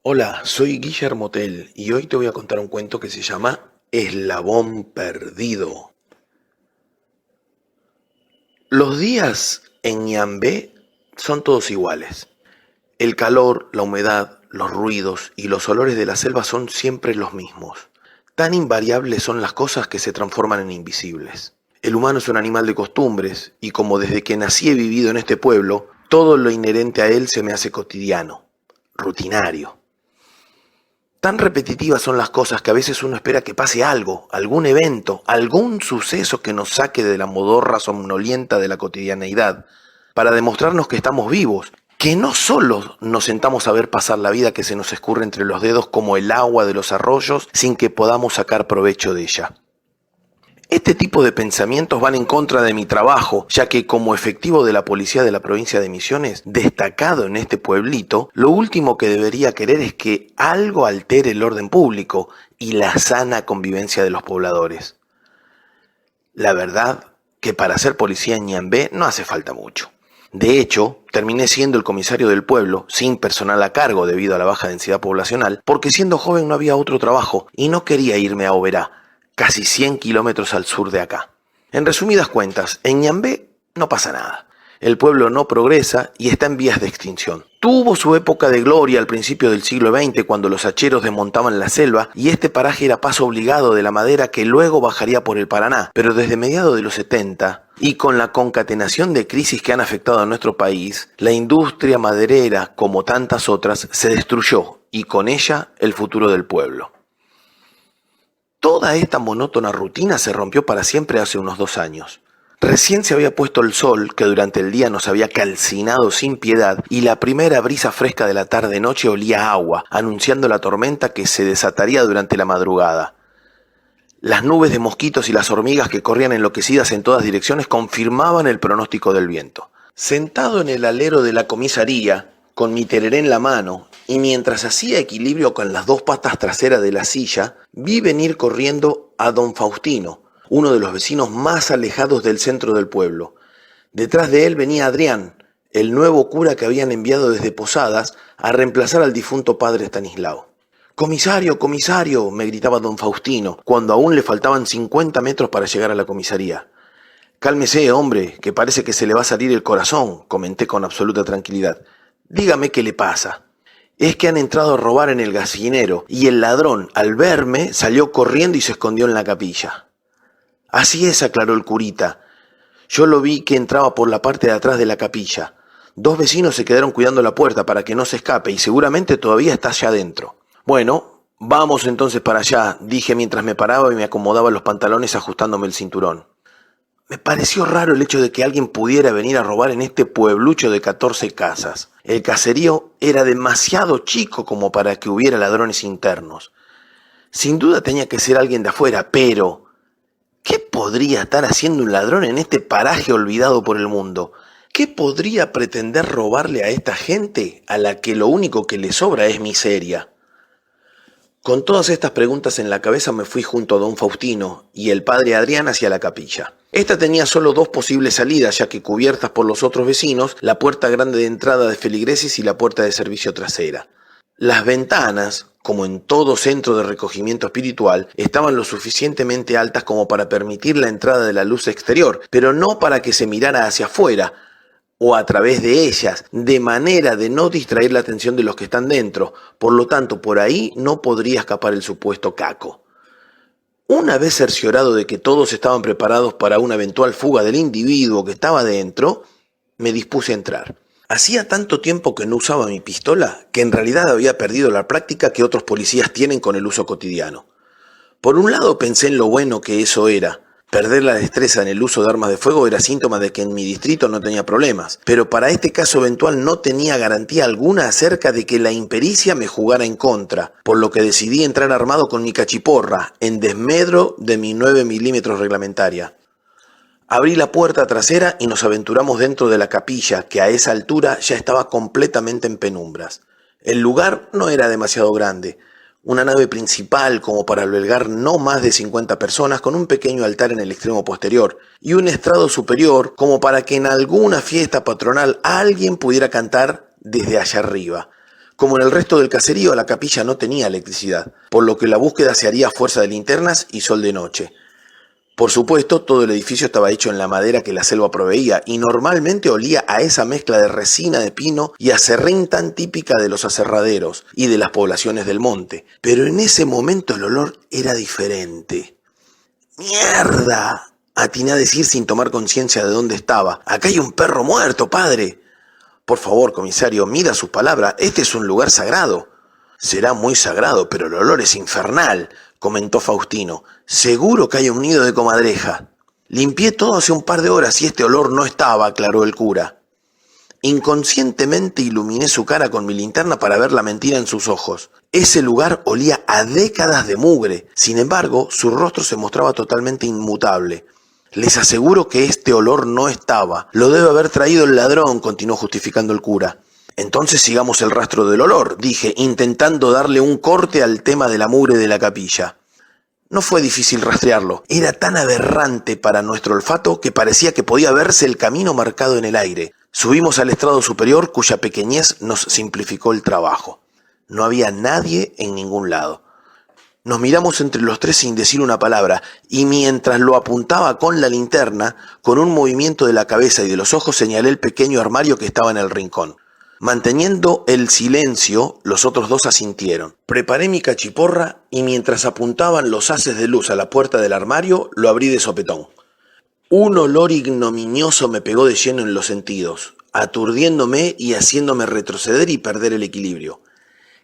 Hola, soy Guillermo Tell y hoy te voy a contar un cuento que se llama Eslabón Perdido. Los días en Ñambé son todos iguales. El calor, la humedad, los ruidos y los olores de la selva son siempre los mismos. Tan invariables son las cosas que se transforman en invisibles. El humano es un animal de costumbres y como desde que nací he vivido en este pueblo, todo lo inherente a él se me hace cotidiano, rutinario. Tan repetitivas son las cosas que a veces uno espera que pase algo, algún evento, algún suceso que nos saque de la modorra somnolienta de la cotidianeidad, para demostrarnos que estamos vivos, que no solo nos sentamos a ver pasar la vida que se nos escurre entre los dedos como el agua de los arroyos sin que podamos sacar provecho de ella. Este tipo de pensamientos van en contra de mi trabajo, ya que como efectivo de la policía de la provincia de Misiones, destacado en este pueblito, lo último que debería querer es que algo altere el orden público y la sana convivencia de los pobladores. La verdad que para ser policía en Ñambé no hace falta mucho. De hecho, terminé siendo el comisario del pueblo, sin personal a cargo debido a la baja densidad poblacional, porque siendo joven no había otro trabajo y no quería irme a Oberá, casi 100 kilómetros al sur de acá. En resumidas cuentas, en Ñambé no pasa nada. El pueblo no progresa y está en vías de extinción. Tuvo su época de gloria al principio del siglo XX cuando los hacheros desmontaban la selva y este paraje era paso obligado de la madera que luego bajaría por el Paraná. Pero desde mediados de los 70 y con la concatenación de crisis que han afectado a nuestro país, la industria maderera, como tantas otras, se destruyó y con ella el futuro del pueblo. Toda esta monótona rutina se rompió para siempre hace unos 2 años. Recién se había puesto el sol, que durante el día nos había calcinado sin piedad, y la primera brisa fresca de la tarde-noche olía a agua, anunciando la tormenta que se desataría durante la madrugada. Las nubes de mosquitos y las hormigas que corrían enloquecidas en todas direcciones confirmaban el pronóstico del viento. Sentado en el alero de la comisaría, con mi tereré en la mano, y mientras hacía equilibrio con las 2 patas traseras de la silla, vi venir corriendo a don Faustino, uno de los vecinos más alejados del centro del pueblo. Detrás de él venía Adrián, el nuevo cura que habían enviado desde Posadas a reemplazar al difunto padre Estanislao. «Comisario, comisario», me gritaba don Faustino, cuando aún le faltaban 50 metros para llegar a la comisaría. «Cálmese, hombre, que parece que se le va a salir el corazón», comenté con absoluta tranquilidad. «Dígame qué le pasa». «Es que han entrado a robar en el gallinero y el ladrón, al verme, salió corriendo y se escondió en la capilla». «Así es», aclaró el curita. «Yo lo vi que entraba por la parte de atrás de la capilla. 2 vecinos se quedaron cuidando la puerta para que no se escape y seguramente todavía está allá adentro». «Bueno, vamos entonces para allá», dije mientras me paraba y me acomodaba los pantalones ajustándome el cinturón. Me pareció raro el hecho de que alguien pudiera venir a robar en este pueblucho de 14 casas. El caserío era demasiado chico como para que hubiera ladrones internos. Sin duda tenía que ser alguien de afuera, pero ¿qué podría estar haciendo un ladrón en este paraje olvidado por el mundo? ¿Qué podría pretender robarle a esta gente a la que lo único que le sobra es miseria? Con todas estas preguntas en la cabeza me fui junto a don Faustino y el padre Adrián hacia la capilla. Esta tenía solo 2 posibles salidas, ya que cubiertas por los otros vecinos, la puerta grande de entrada de feligreses y la puerta de servicio trasera. Las ventanas, como en todo centro de recogimiento espiritual, estaban lo suficientemente altas como para permitir la entrada de la luz exterior, pero no para que se mirara hacia afuera o a través de ellas, de manera de no distraer la atención de los que están dentro. Por lo tanto, por ahí no podría escapar el supuesto caco. Una vez cerciorado de que todos estaban preparados para una eventual fuga del individuo que estaba dentro, me dispuse a entrar. Hacía tanto tiempo que no usaba mi pistola que en realidad había perdido la práctica que otros policías tienen con el uso cotidiano. Por un lado pensé en lo bueno que eso era. Perder la destreza en el uso de armas de fuego era síntoma de que en mi distrito no tenía problemas, pero para este caso eventual no tenía garantía alguna acerca de que la impericia me jugara en contra, por lo que decidí entrar armado con mi cachiporra, en desmedro de mi 9 milímetros reglamentaria. Abrí la puerta trasera y nos aventuramos dentro de la capilla, que a esa altura ya estaba completamente en penumbras. El lugar no era demasiado grande. Una nave principal como para albergar no más de 50 personas con un pequeño altar en el extremo posterior y un estrado superior como para que en alguna fiesta patronal alguien pudiera cantar desde allá arriba. Como en el resto del caserío, la capilla no tenía electricidad, por lo que la búsqueda se haría a fuerza de linternas y sol de noche. Por supuesto, todo el edificio estaba hecho en la madera que la selva proveía y normalmente olía a esa mezcla de resina de pino y aserrín tan típica de los aserraderos y de las poblaciones del monte. Pero en ese momento el olor era diferente. ¡Mierda!, atiné a decir sin tomar conciencia de dónde estaba. ¡Acá hay un perro muerto, padre! Por favor, comisario, mida sus palabras. Este es un lugar sagrado. Será muy sagrado, pero el olor es infernal, comentó Faustino. Seguro que hay un nido de comadreja. Limpié todo hace un par de horas y este olor no estaba, aclaró el cura. Inconscientemente iluminé su cara con mi linterna para ver la mentira en sus ojos. Ese lugar olía a décadas de mugre. Sin embargo, su rostro se mostraba totalmente inmutable. Les aseguro que este olor no estaba. Lo debe haber traído el ladrón, continuó justificando el cura. Entonces sigamos el rastro del olor, dije, intentando darle un corte al tema de la mugre de la capilla. No fue difícil rastrearlo. Era tan aberrante para nuestro olfato que parecía que podía verse el camino marcado en el aire. Subimos al estrado superior, cuya pequeñez nos simplificó el trabajo. No había nadie en ningún lado. Nos miramos entre los tres sin decir una palabra, y mientras lo apuntaba con la linterna, con un movimiento de la cabeza y de los ojos señalé el pequeño armario que estaba en el rincón. Manteniendo el silencio, los otros dos asintieron. Preparé mi cachiporra y mientras apuntaban los haces de luz a la puerta del armario, lo abrí de sopetón. Un olor ignominioso me pegó de lleno en los sentidos, aturdiéndome y haciéndome retroceder y perder el equilibrio.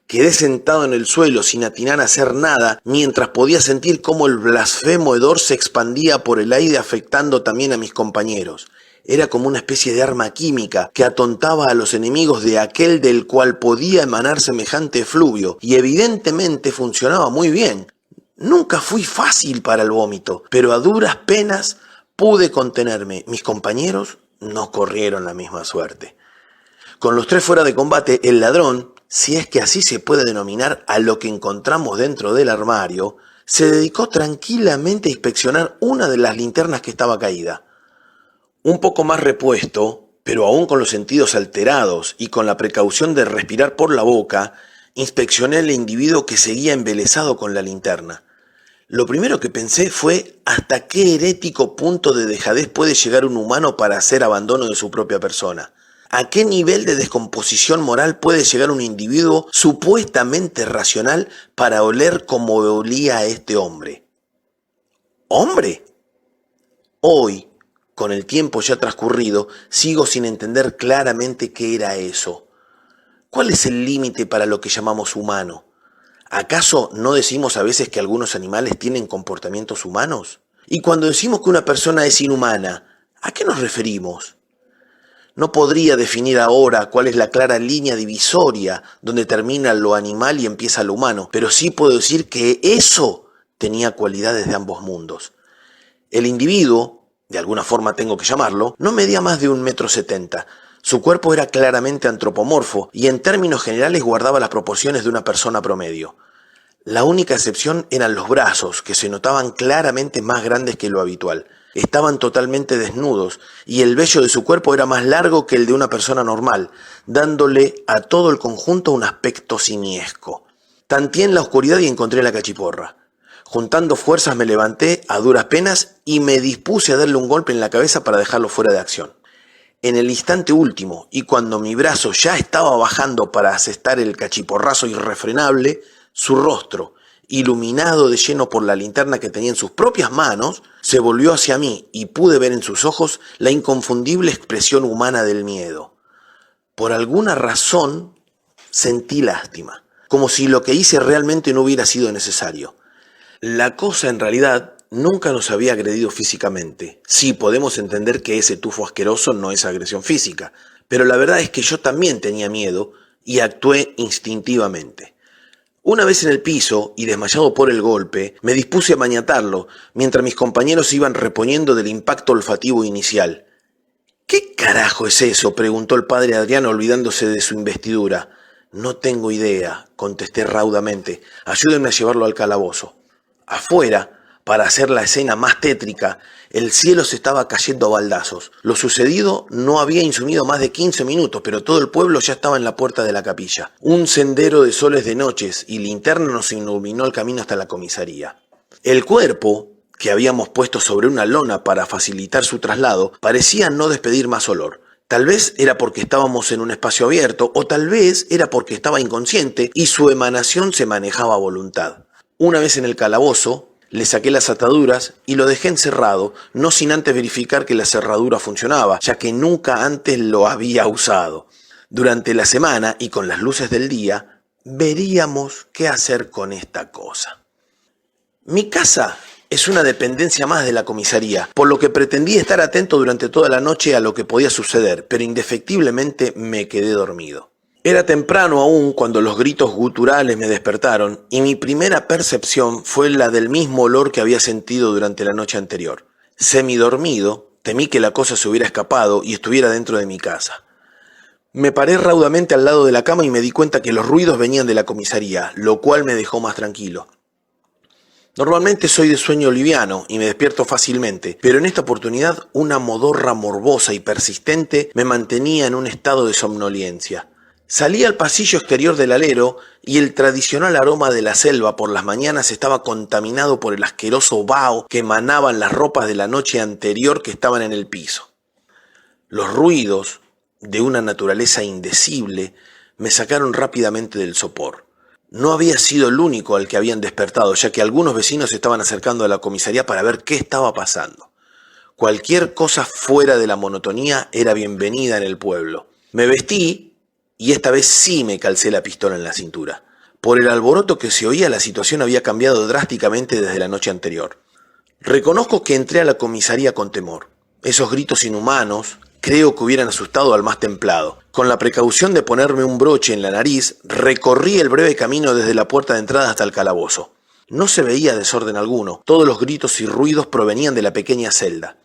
Quedé sentado en el suelo sin atinar a hacer nada, mientras podía sentir cómo el blasfemo hedor se expandía por el aire afectando también a mis compañeros. Era como una especie de arma química que atontaba a los enemigos de aquel del cual podía emanar semejante efluvio, y evidentemente funcionaba muy bien. Nunca fui fácil para el vómito, pero a duras penas pude contenerme. Mis compañeros no corrieron la misma suerte. Con los tres fuera de combate, el ladrón, si es que así se puede denominar a lo que encontramos dentro del armario, se dedicó tranquilamente a inspeccionar una de las linternas que estaba caída. Un poco más repuesto, pero aún con los sentidos alterados y con la precaución de respirar por la boca, inspeccioné al individuo que seguía embelesado con la linterna. Lo primero que pensé fue hasta qué herético punto de dejadez puede llegar un humano para hacer abandono de su propia persona. ¿A qué nivel de descomposición moral puede llegar un individuo supuestamente racional para oler como olía a este hombre? ¿Hombre? Hoy, con el tiempo ya transcurrido, sigo sin entender claramente qué era eso. ¿Cuál es el límite para lo que llamamos humano? ¿Acaso no decimos a veces que algunos animales tienen comportamientos humanos? Y cuando decimos que una persona es inhumana, ¿a qué nos referimos? No podría definir ahora cuál es la clara línea divisoria donde termina lo animal y empieza lo humano, pero sí puedo decir que eso tenía cualidades de ambos mundos. El individuo, de alguna forma tengo que llamarlo, no medía más de 1,70 m. Su cuerpo era claramente antropomorfo y en términos generales guardaba las proporciones de una persona promedio. La única excepción eran los brazos, que se notaban claramente más grandes que lo habitual. Estaban totalmente desnudos y el vello de su cuerpo era más largo que el de una persona normal, dándole a todo el conjunto un aspecto simiesco. Tanteé en la oscuridad y encontré la cachiporra. Juntando fuerzas me levanté a duras penas y me dispuse a darle un golpe en la cabeza para dejarlo fuera de acción. En el instante último, y cuando mi brazo ya estaba bajando para asestar el cachiporrazo irrefrenable, su rostro, iluminado de lleno por la linterna que tenía en sus propias manos, se volvió hacia mí y pude ver en sus ojos la inconfundible expresión humana del miedo. Por alguna razón sentí lástima, como si lo que hice realmente no hubiera sido necesario. La cosa en realidad nunca nos había agredido físicamente. Sí, podemos entender que ese tufo asqueroso no es agresión física, pero la verdad es que yo también tenía miedo y actué instintivamente. Una vez en el piso y desmayado por el golpe, me dispuse a maniatarlo, mientras mis compañeros iban reponiendo del impacto olfativo inicial. ¿Qué carajo es eso?, preguntó el padre Adrián olvidándose de su investidura. No tengo idea, contesté raudamente. Ayúdenme a llevarlo al calabozo. Afuera, Para hacer la escena más tétrica, el cielo se estaba cayendo a baldazos. Lo sucedido no había insumido más de 15 minutos, pero todo el pueblo ya estaba en la puerta de la capilla. Un sendero de soles de noches y linterna nos iluminó el camino hasta la comisaría. El cuerpo, que habíamos puesto sobre una lona para facilitar su traslado, parecía no despedir más olor. Tal vez era porque estábamos en un espacio abierto, o tal vez era porque estaba inconsciente y su emanación se manejaba a voluntad. Una vez en el calabozo, le saqué las ataduras y lo dejé encerrado, no sin antes verificar que la cerradura funcionaba, ya que nunca antes lo había usado. Durante la semana y con las luces del día, veríamos qué hacer con esta cosa. Mi casa es una dependencia más de la comisaría, por lo que pretendí estar atento durante toda la noche a lo que podía suceder, pero indefectiblemente me quedé dormido. Era temprano aún cuando los gritos guturales me despertaron y mi primera percepción fue la del mismo olor que había sentido durante la noche anterior. Semidormido, temí que la cosa se hubiera escapado y estuviera dentro de mi casa. Me paré raudamente al lado de la cama y me di cuenta que los ruidos venían de la comisaría, lo cual me dejó más tranquilo. Normalmente soy de sueño liviano y me despierto fácilmente, pero en esta oportunidad una modorra morbosa y persistente me mantenía en un estado de somnolencia. Salí al pasillo exterior del alero y el tradicional aroma de la selva por las mañanas estaba contaminado por el asqueroso vaho que emanaban las ropas de la noche anterior que estaban en el piso. Los ruidos, de una naturaleza indecible, me sacaron rápidamente del sopor. No había sido el único al que habían despertado, ya que algunos vecinos se estaban acercando a la comisaría para ver qué estaba pasando. Cualquier cosa fuera de la monotonía era bienvenida en el pueblo. Me vestí y esta vez sí me calcé la pistola en la cintura. Por el alboroto que se oía, la situación había cambiado drásticamente desde la noche anterior. Reconozco que entré a la comisaría con temor. Esos gritos inhumanos creo que hubieran asustado al más templado. Con la precaución de ponerme un broche en la nariz, recorrí el breve camino desde la puerta de entrada hasta el calabozo. No se veía desorden alguno. Todos los gritos y ruidos provenían de la pequeña celda.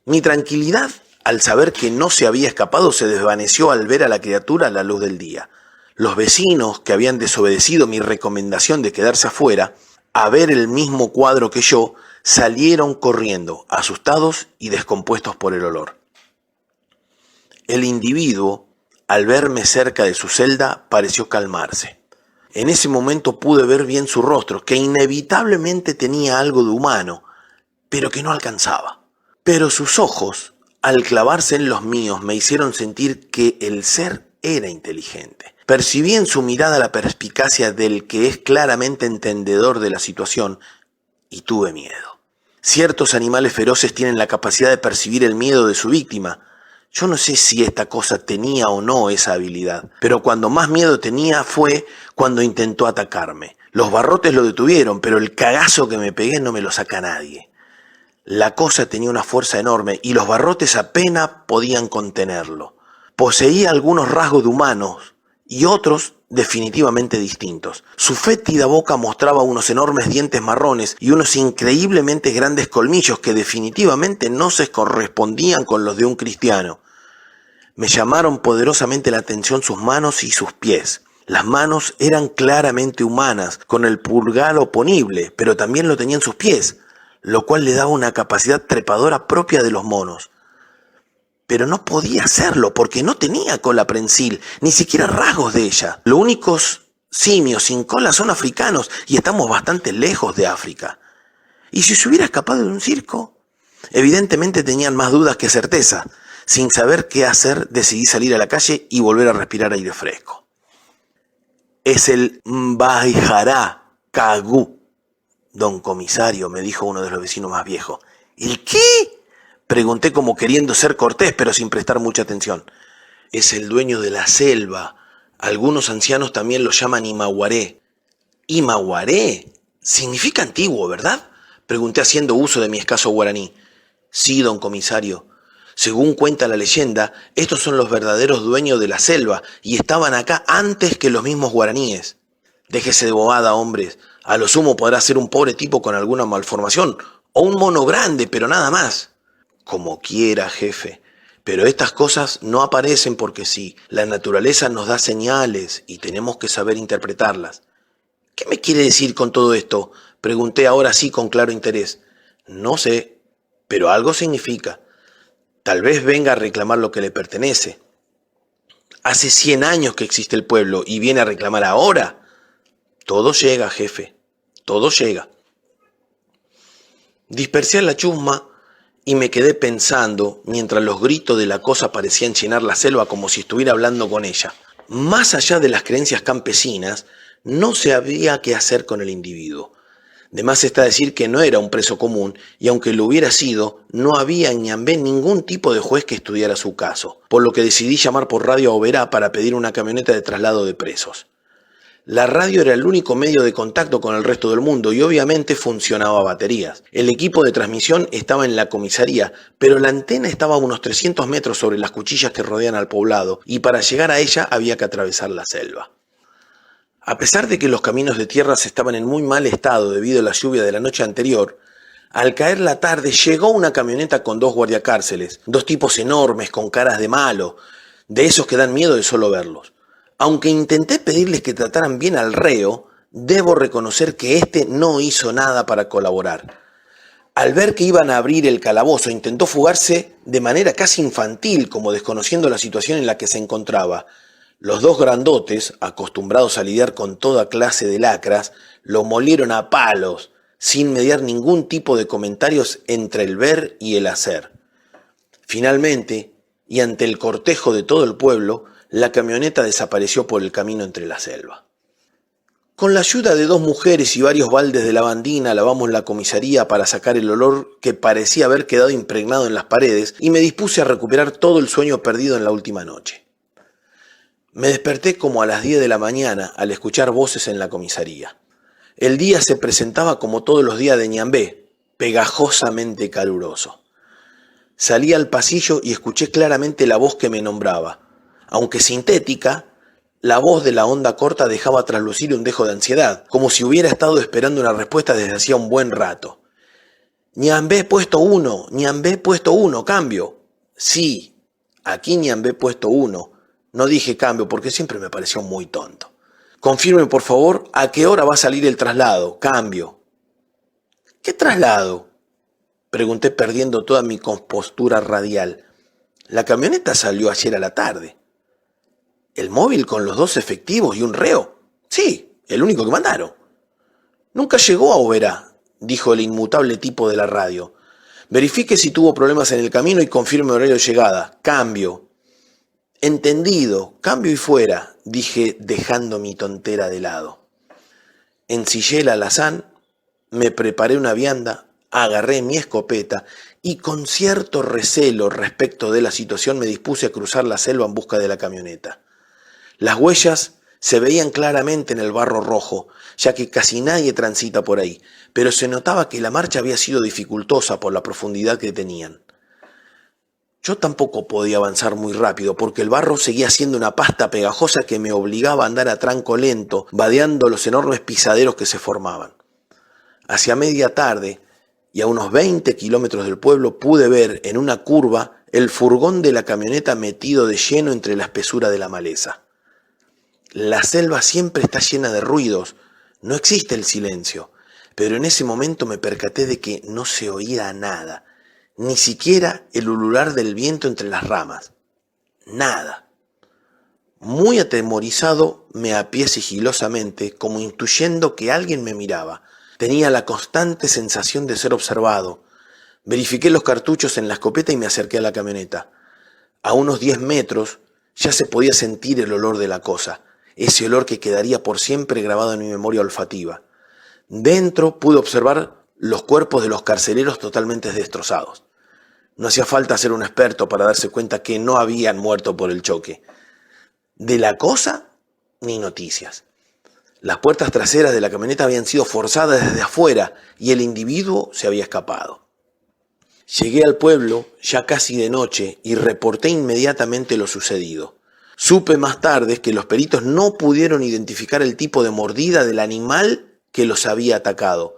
Mi tranquilidad al saber que no se había escapado se desvaneció al ver a la criatura a la luz del día. Los vecinos, que habían desobedecido mi recomendación de quedarse afuera, a ver el mismo cuadro que yo, salieron corriendo, asustados y descompuestos por el olor. El individuo, al verme cerca de su celda, pareció calmarse. En ese momento pude ver bien su rostro, que inevitablemente tenía algo de humano, pero que no alcanzaba. Pero sus ojos, al clavarse en los míos, me hicieron sentir que el ser era inteligente. Percibí en su mirada la perspicacia del que es claramente entendedor de la situación y tuve miedo. Ciertos animales feroces tienen la capacidad de percibir el miedo de su víctima. Yo no sé si esta cosa tenía o no esa habilidad, pero cuando más miedo tenía fue cuando intentó atacarme. Los barrotes lo detuvieron, pero el cagazo que me pegué no me lo saca nadie. La cosa tenía una fuerza enorme y los barrotes apenas podían contenerlo. Poseía algunos rasgos de humanos y otros definitivamente distintos. Su fétida boca mostraba unos enormes dientes marrones y unos increíblemente grandes colmillos que definitivamente no se correspondían con los de un cristiano. Me llamaron poderosamente la atención sus manos y sus pies. Las manos eran claramente humanas, con el pulgar oponible, pero también lo tenían sus pies, lo cual le daba una capacidad trepadora propia de los monos. Pero no podía hacerlo porque no tenía cola prensil, ni siquiera rasgos de ella. Los únicos simios sin cola son africanos y estamos bastante lejos de África. ¿Y si se hubiera escapado de un circo? Evidentemente tenían más dudas que certeza. Sin saber qué hacer, decidí salir a la calle y volver a respirar aire fresco. Es el Mbaijara Cagú, don comisario, me dijo uno de los vecinos más viejos. ¿El qué? Pregunté como queriendo ser cortés, pero sin prestar mucha atención. Es el dueño de la selva. Algunos ancianos también lo llaman Imaguaré. ¿Imaguaré? Significa antiguo, ¿verdad? Pregunté haciendo uso de mi escaso guaraní. Sí, don comisario. Según cuenta la leyenda, estos son los verdaderos dueños de la selva y estaban acá antes que los mismos guaraníes. Déjese de bobada, hombres. A lo sumo podrá ser un pobre tipo con alguna malformación o un mono grande, pero nada más. Como quiera, jefe. Pero estas cosas no aparecen porque sí. La naturaleza nos da señales y tenemos que saber interpretarlas. ¿Qué me quiere decir con todo esto? Pregunté ahora sí con claro interés. No sé, pero algo significa. Tal vez venga a reclamar lo que le pertenece. Hace 100 años que existe el pueblo y viene a reclamar ahora. Todo llega, jefe, todo llega. Dispersé la chusma y me quedé pensando mientras los gritos de la cosa parecían llenar la selva como si estuviera hablando con ella. Más allá de las creencias campesinas, no sabía qué hacer con el individuo. De más está decir que no era un preso común y aunque lo hubiera sido, no había en Ñambé ningún tipo de juez que estudiara su caso, por lo que decidí llamar por radio a Oberá para pedir una camioneta de traslado de presos. La radio era el único medio de contacto con el resto del mundo y obviamente funcionaba a baterías. El equipo de transmisión estaba en la comisaría, pero la antena estaba a unos 300 metros sobre las cuchillas que rodean al poblado y para llegar a ella había que atravesar la selva. A pesar de que los caminos de tierras estaban en muy mal estado debido a la lluvia de la noche anterior, al caer la tarde llegó una camioneta con 2 guardiacárceles, 2 tipos enormes con caras de malo, de esos que dan miedo de solo verlos. Aunque intenté pedirles que trataran bien al reo, debo reconocer que éste no hizo nada para colaborar. Al ver que iban a abrir el calabozo, intentó fugarse de manera casi infantil, como desconociendo la situación en la que se encontraba. Los 2 grandotes, acostumbrados a lidiar con toda clase de lacras, lo molieron a palos, sin mediar ningún tipo de comentarios entre el ver y el hacer. Finalmente, y ante el cortejo de todo el pueblo, la camioneta desapareció por el camino entre la selva. Con la ayuda de 2 mujeres y varios baldes de lavandina lavamos la comisaría para sacar el olor que parecía haber quedado impregnado en las paredes y me dispuse a recuperar todo el sueño perdido en la última noche. Me desperté como a las 10 de la mañana al escuchar voces en la comisaría. El día se presentaba como todos los días de Ñambé, pegajosamente caluroso. Salí al pasillo y escuché claramente la voz que me nombraba. Aunque sintética, la voz de la onda corta dejaba traslucir un dejo de ansiedad, como si hubiera estado esperando una respuesta desde hacía un buen rato. Ñambé puesto 1, Ñambé puesto 1, cambio. Sí, aquí Ñambé puesto 1. No dije cambio porque siempre me pareció muy tonto. Confirme por favor a qué hora va a salir el traslado, cambio. ¿Qué traslado?, pregunté perdiendo toda mi compostura radial. La camioneta salió ayer a la tarde. ¿El móvil con los 2 efectivos y un reo? Sí, el único que mandaron. Nunca llegó a Oberá, dijo el inmutable tipo de la radio. Verifique si tuvo problemas en el camino y confirme horario de llegada. Cambio. Entendido, cambio y fuera, dije dejando mi tontera de lado. Ensillé el alazán, me preparé una vianda, agarré mi escopeta y con cierto recelo respecto de la situación me dispuse a cruzar la selva en busca de la camioneta. Las huellas se veían claramente en el barro rojo, ya que casi nadie transita por ahí, pero se notaba que la marcha había sido dificultosa por la profundidad que tenían. Yo tampoco podía avanzar muy rápido porque el barro seguía siendo una pasta pegajosa que me obligaba a andar a tranco lento, vadeando los enormes pisaderos que se formaban. Hacia media tarde, y a unos 20 kilómetros del pueblo, pude ver en una curva el furgón de la camioneta metido de lleno entre la espesura de la maleza. La selva siempre está llena de ruidos, no existe el silencio, pero en ese momento me percaté de que no se oía nada, ni siquiera el ulular del viento entre las ramas. Nada. Muy atemorizado me apié sigilosamente, como intuyendo que alguien me miraba. Tenía la constante sensación de ser observado. Verifiqué los cartuchos en la escopeta y me acerqué a la camioneta. A unos 10 metros ya se podía sentir el olor de la cosa, ese olor que quedaría por siempre grabado en mi memoria olfativa. Dentro pude observar los cuerpos de los carceleros totalmente destrozados. No hacía falta ser un experto para darse cuenta que no habían muerto por el choque. De la cosa, ni noticias. Las puertas traseras de la camioneta habían sido forzadas desde afuera y el individuo se había escapado. Llegué al pueblo ya casi de noche y reporté inmediatamente lo sucedido. Supe más tarde que los peritos no pudieron identificar el tipo de mordida del animal que los había atacado.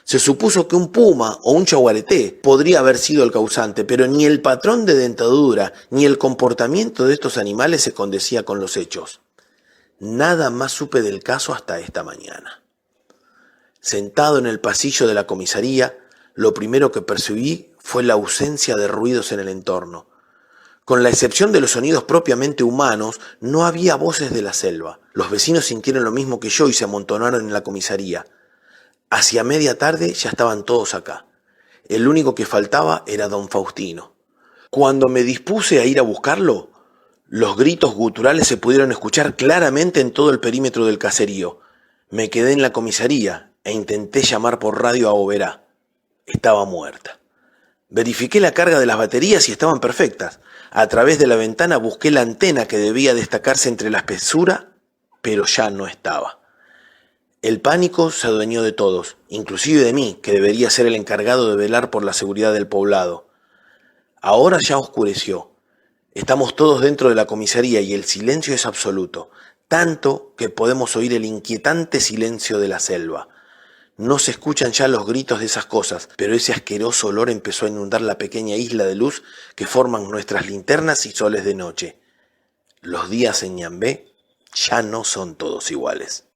Se supuso que un puma o un yaguareté podría haber sido el causante, pero ni el patrón de dentadura ni el comportamiento de estos animales se condecía con los hechos. Nada más supe del caso hasta esta mañana. Sentado en el pasillo de la comisaría, lo primero que percibí fue la ausencia de ruidos en el entorno. Con la excepción de los sonidos propiamente humanos, no había voces de la selva. Los vecinos sintieron lo mismo que yo y se amontonaron en la comisaría. Hacia media tarde ya estaban todos acá. El único que faltaba era don Faustino. Cuando me dispuse a ir a buscarlo, los gritos guturales se pudieron escuchar claramente en todo el perímetro del caserío. Me quedé en la comisaría e intenté llamar por radio a Oberá. Estaba muerta. Verifiqué la carga de las baterías y estaban perfectas. A través de la ventana busqué la antena que debía destacarse entre la espesura, pero ya no estaba. El pánico se adueñó de todos, inclusive de mí, que debería ser el encargado de velar por la seguridad del poblado. Ahora ya oscureció. Estamos todos dentro de la comisaría y el silencio es absoluto, tanto que podemos oír el inquietante silencio de la selva. No se escuchan ya los gritos de esas cosas, pero ese asqueroso olor empezó a inundar la pequeña isla de luz que forman nuestras linternas y soles de noche. Los días en Ñambé ya no son todos iguales.